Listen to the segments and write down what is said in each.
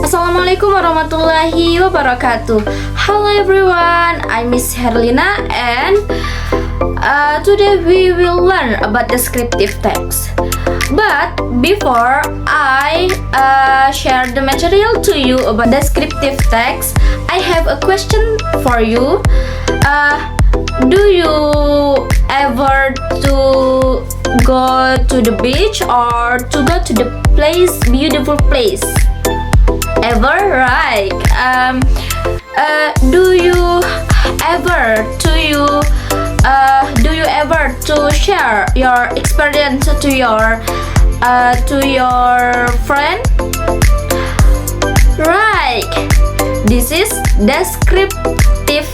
Assalamualaikum warahmatullahi wabarakatuh. Hello everyone, I'm Miss Herlina and today we will learn about descriptive text. But before I share the material to you about descriptive text, I have a question for you. Do you ever to go to the beach or to go to the beautiful place? Ever, right? Do you ever to share your experience to your friend? Right. This is descriptive.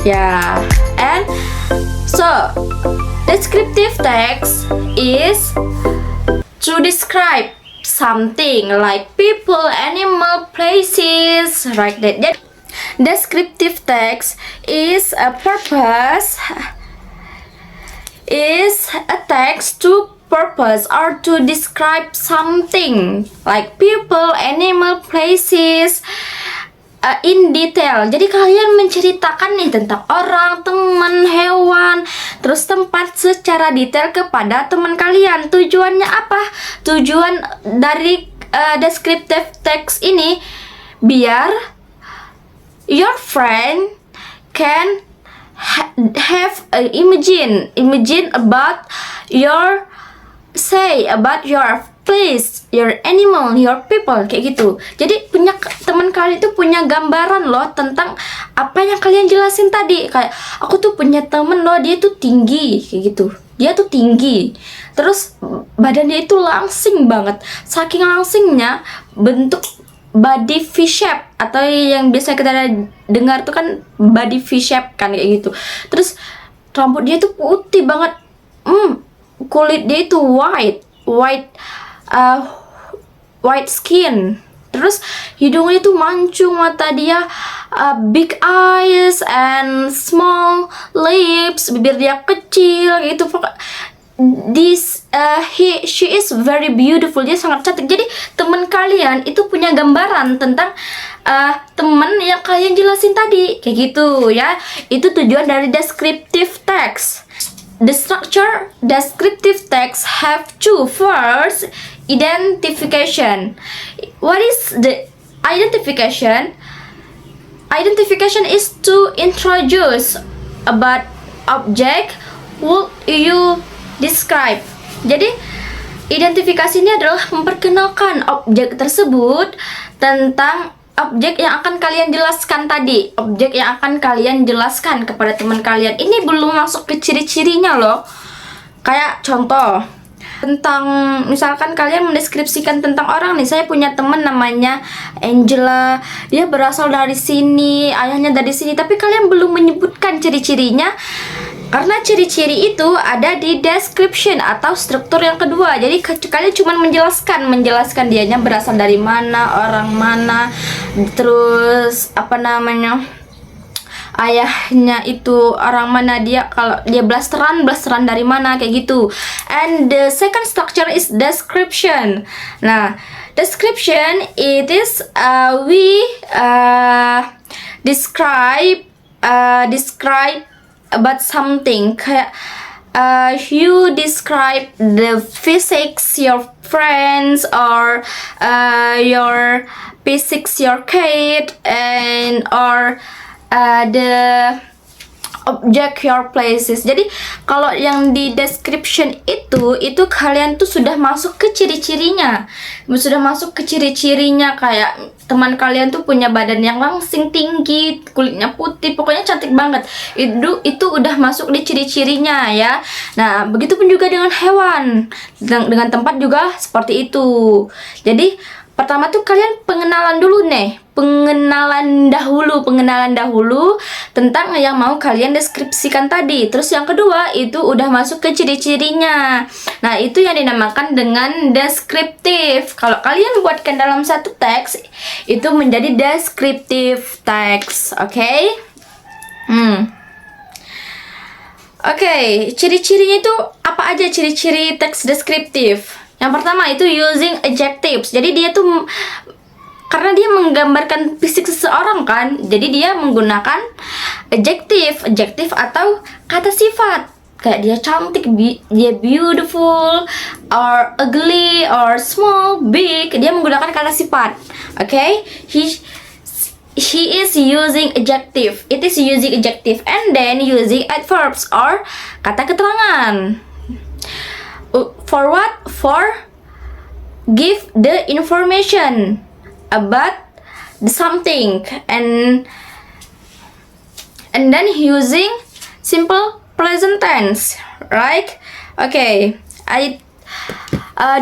Yeah. And so descriptive text is to describe something like people, animal, places, right? That descriptive text is a text to purpose or to describe something like people, animal, places in detail. Jadi kalian menceritakan nih tentang orang, teman, hewan, terus tempat secara detail kepada teman kalian. Tujuannya apa? Tujuan dari descriptive text ini biar your friend can have imagine about your place, your animal, your people, kayak gitu. Jadi teman kalian itu punya gambaran loh tentang apa yang kalian jelasin tadi. Kayak aku tuh punya temen loh, dia tuh tinggi, kayak gitu. Dia tuh tinggi. Terus badannya itu langsing banget. Saking langsingnya bentuk body V-shape atau yang biasa kita dengar tuh kan body V-shape kan kayak gitu. Terus rambut dia tuh putih banget. Kulit dia itu white skin. Terus hidungnya tuh mancung, mata dia big eyes and small lips, bibir dia kecil gitu. She is very beautiful. Dia sangat cantik. Jadi teman kalian itu punya gambaran tentang teman yang kalian jelasin tadi, kayak gitu ya. Itu tujuan dari descriptive text. The structure descriptive text have two. First, identification. What is the identification? Identification is to introduce about object would you describe. Jadi identifikasi ini adalah memperkenalkan objek tersebut tentang objek yang akan kalian jelaskan tadi. Objek yang akan kalian jelaskan kepada teman kalian. Ini belum masuk ke ciri-cirinya loh. Kayak contoh tentang misalkan kalian mendeskripsikan tentang orang nih. Saya punya teman namanya Angela. Dia berasal dari sini, ayahnya dari sini. Tapi kalian belum menyebutkan ciri-cirinya. Karena ciri-ciri itu ada di description atau struktur yang kedua. Jadi kalian cuma menjelaskan dianya berasal dari mana, orang mana, terus ayahnya itu orang mana, dia kalau dia blasteran dari mana, kayak gitu. And the second structure is description. Nah, description it is we describe about something. Kayak you describe the physics your friends or your physics your kid and or the object your places. Jadi kalau yang di description itu kalian tuh sudah masuk ke ciri-cirinya. Kayak teman kalian tuh punya badan yang langsing, tinggi, kulitnya putih, pokoknya cantik banget. Itu udah masuk di ciri-cirinya ya. Nah, begitupun juga dengan hewan. Dengan tempat juga seperti itu. Jadi pertama tuh kalian pengenalan dahulu tentang yang mau kalian deskripsikan tadi. Terus yang kedua itu udah masuk ke ciri-cirinya. Nah, itu yang dinamakan dengan deskriptif. Kalau kalian buatkan dalam satu teks, itu menjadi deskriptive text. Oke? Oke, ciri-cirinya itu apa aja ciri-ciri teks deskriptif? Yang pertama itu using adjectives. Jadi dia tuh karena dia menggambarkan fisik seseorang kan, jadi dia menggunakan adjective atau kata sifat. Kayak dia cantik, dia beautiful, or ugly, or small, big, dia menggunakan kata sifat. Okay, she is using adjective, it is using adjective, and then using adverbs or kata keterangan. For what? For give the information about the something, and then using simple present tense, right? Okay,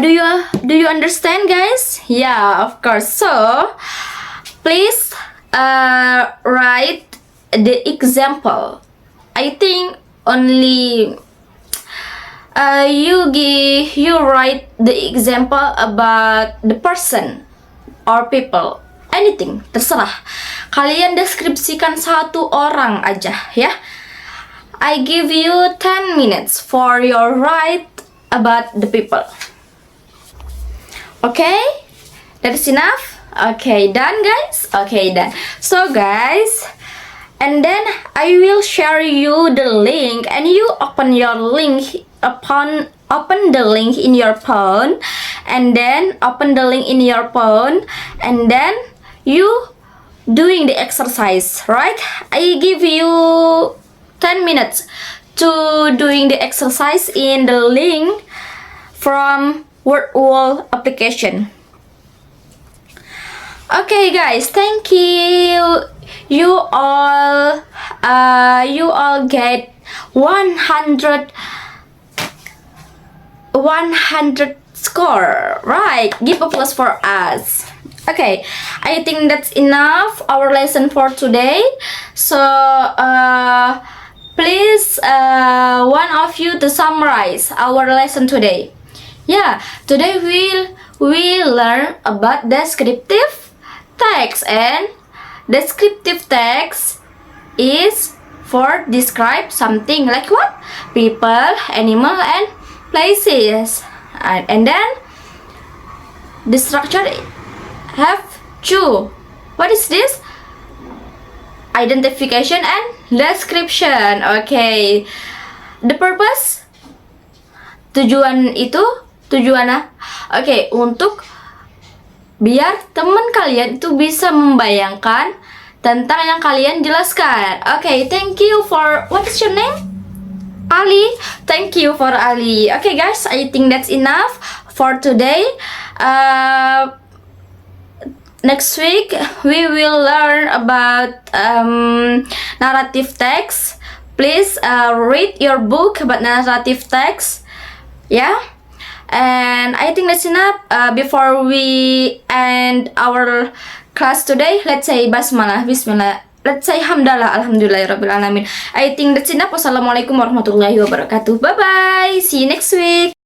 do you understand, guys? Yeah, of course. So please write the example. I think only you write the example about the person or people, anything, terserah. Kalian deskripsikan satu orang aja ya. I give you 10 minutes for your write about the people. Okay, that is enough. Okay, done, guys. Okay, done. So guys, and then I will share you the link, and you open your link open the link in your phone, and then open the link in your phone, and then you doing the exercise, right? I give you 10 minutes to doing the exercise in the link from WordWall application. Okay, guys, thank you. You all get 100 score, right? Give applause for us. Okay, I think that's enough our lesson for today. So please one of you to summarize our lesson today. Yeah, today we'll learn about descriptive text, and descriptive text is for describe something like what? People, animal, and places. And then the structure have two. What is this? Identification and description. Okay. The purpose, tujuan okay, untuk biar teman kalian itu bisa membayangkan tentang yang kalian jelaskan. Okay, thank you for, what is your name? Ali. Thank you for Ali. Okay, guys, I think that's enough for today. Next week we will learn about narrative text. Please read your book about narrative text. Yeah, and I think that's enough. Before we end our class today, let's say basmalah, bismillah. Let's say hamdalah, alhamdulillahirabbil alamin. I think that's enough. Wassalamualaikum warahmatullahi wabarakatuh. Bye bye. See you next week.